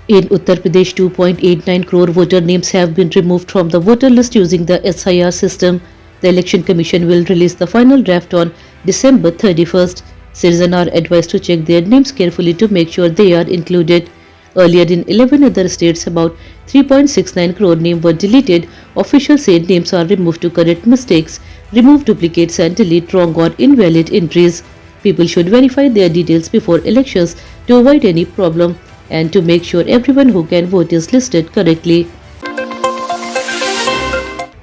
In Uttar Pradesh, 2.89 crore voter names have been removed from the voter list using the SIR system. The Election Commission will release the final draft on December 31st. Citizens are advised to check their names carefully to make sure they are included. Earlier in 11 other states, about 3.69 crore names were deleted. Officials said names are removed to correct mistakes, remove duplicates and delete wrong or invalid entries. People should verify their details before elections to avoid any problem and to make sure everyone who can vote is listed correctly.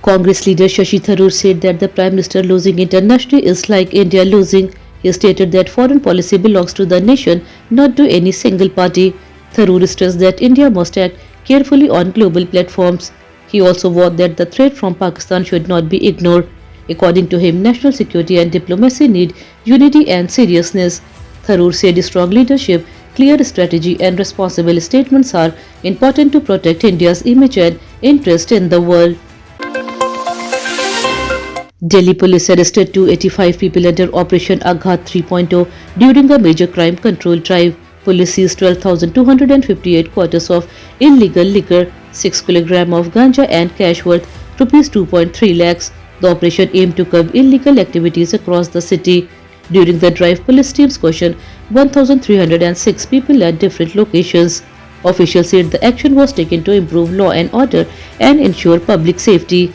Congress leader Shashi Tharoor said that the Prime Minister losing internationally is like India losing. He stated that foreign policy belongs to the nation, not to any single party. Tharoor stressed that India must act carefully on global platforms. He also warned that the threat from Pakistan should not be ignored. According to him, national security and diplomacy need unity and seriousness. Tharoor said strong leadership, clear strategy and responsible statements are important to protect India's image and interest in the world. Delhi police arrested 285 people under Operation Aghat 3.0 during a major crime control drive. Police seized 12,258 quarters of illegal liquor, 6 kg of ganja and cash worth Rs 2.3 lakhs. The operation aimed to curb illegal activities across the city. During the drive, police teams questioned 1,306 people at different locations. Officials said the action was taken to improve law and order and ensure public safety.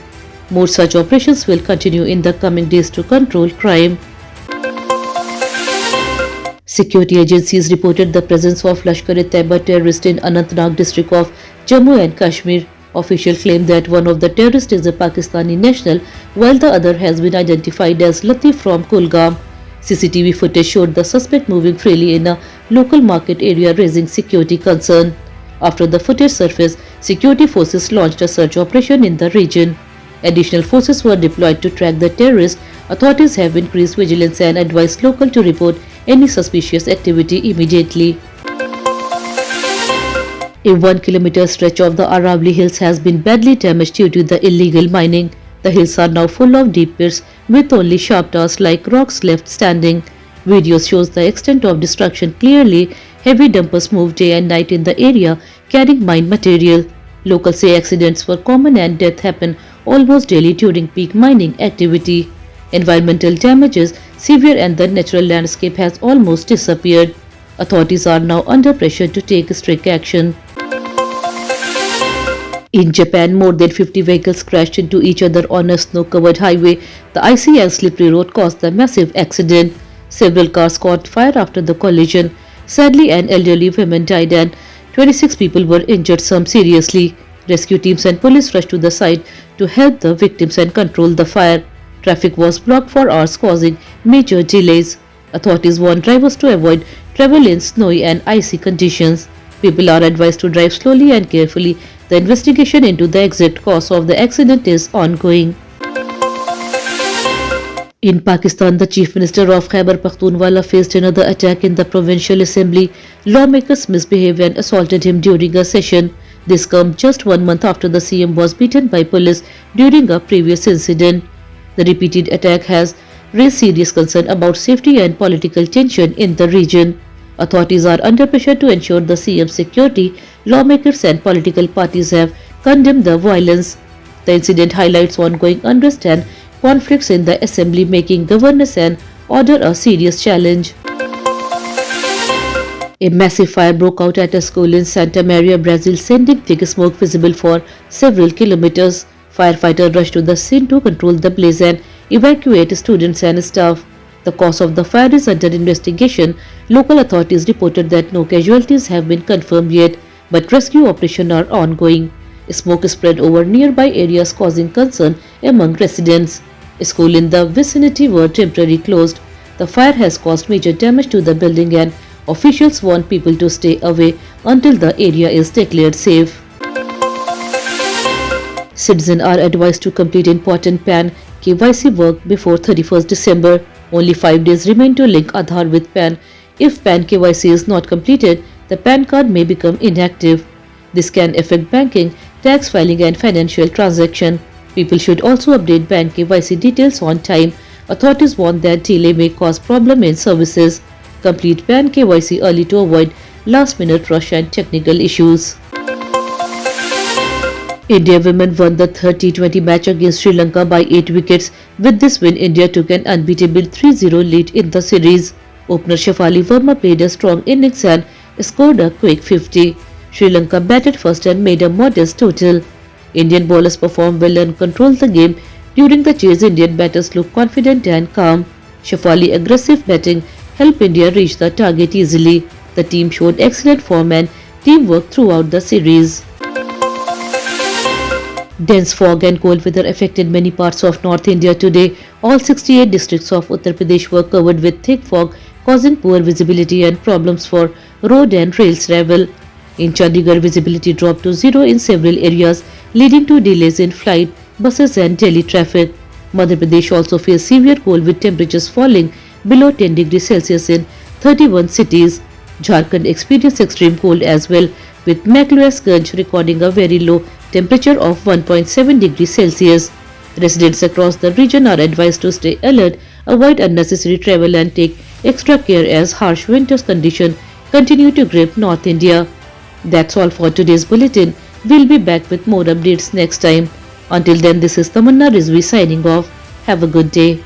More such operations will continue in the coming days to control crime. Security agencies reported the presence of Lashkar-e-Taiba terrorists in Anantnag district of Jammu and Kashmir. Officials claim that one of the terrorists is a Pakistani national, while the other has been identified as Latif from Kulgam. CCTV footage showed the suspect moving freely in a local market area, raising security concern. After the footage surfaced, security forces launched a search operation in the region. Additional forces were deployed to track the terrorists. Authorities have increased vigilance and advised locals to report any suspicious activity immediately. A 1-kilometer stretch of the Aravali Hills has been badly damaged due to the illegal mining. The hills are now full of deep pits with only sharp towers like rocks left standing. Video shows the extent of destruction clearly. Heavy dumpers move day and night in the area carrying mine material. Locals say accidents were common and death happened almost daily during peak mining activity. Environmental damage is severe and the natural landscape has almost disappeared. Authorities are now under pressure to take strict action. In Japan, more than 50 vehicles crashed into each other on a snow-covered highway. The icy and slippery road caused the massive accident. Several cars caught fire after the collision. Sadly, an elderly woman died and 26 people were injured, some seriously. Rescue teams and police rushed to the site to help the victims and control the fire. Traffic was blocked for hours, causing major delays. Authorities warned drivers to avoid travel in snowy and icy conditions. People are advised to drive slowly and carefully. The investigation into the exact cause of the accident is ongoing. In Pakistan, the Chief Minister of Khyber Pakhtunkhwa faced another attack in the Provincial Assembly. Lawmakers misbehaved and assaulted him during a session. This comes just 1 month after the CM was beaten by police during a previous incident. The repeated attack has raised serious concern about safety and political tension in the region. Authorities are under pressure to ensure the CM's security. Lawmakers and political parties have condemned the violence. The incident highlights ongoing unrest and conflicts in the assembly, making governance and order a serious challenge. A massive fire broke out at a school in Santa Maria, Brazil, sending thick smoke visible for several kilometers. Firefighters rushed to the scene to control the blaze and evacuate students and staff. The cause of the fire is under investigation. Local authorities reported that no casualties have been confirmed yet, but rescue operations are ongoing. Smoke spread over nearby areas, causing concern among residents. A school in the vicinity were temporarily closed. The fire has caused major damage to the building and officials want people to stay away until the area is declared safe. Citizens are advised to complete important PAN KYC work before 31st December. Only 5 days remain to link Aadhaar with PAN. If PAN KYC is not completed, the PAN card may become inactive. This can affect banking, tax filing and financial transaction. People should also update PAN KYC details on time. Authorities warn that delay may cause problem in services. Complete PAN KYC early to avoid last-minute rush and technical issues. India women won the third T20 match against Sri Lanka by 8 wickets. With this win, India took an unbeatable 3-0 lead in the series. Opener Shafali Verma played a strong innings and scored a quick 50. Sri Lanka batted first and made a modest total. Indian bowlers performed well and controlled the game. During the chase, Indian batters looked confident and calm. Shafali's aggressive batting helped India reach the target easily. The team showed excellent form and teamwork throughout the series. Dense fog and cold weather affected many parts of North India today. All 68 districts of Uttar Pradesh were covered with thick fog, causing poor visibility and problems for road and rail travel. In Chandigarh, visibility dropped to zero in several areas, leading to delays in flight, buses and daily traffic. Madhya Pradesh also faced severe cold with temperatures falling below 10 degrees Celsius in 31 cities. Jharkhand experienced extreme cold as well, with McLeodganj recording a very low temperature of 1.7 degrees Celsius. Residents across the region are advised to stay alert, avoid unnecessary travel and take extra care as harsh winter conditions continue to grip North India. That's all for today's bulletin. We'll be back with more updates next time. Until then, this is Tamanna Rizvi signing off. Have a good day.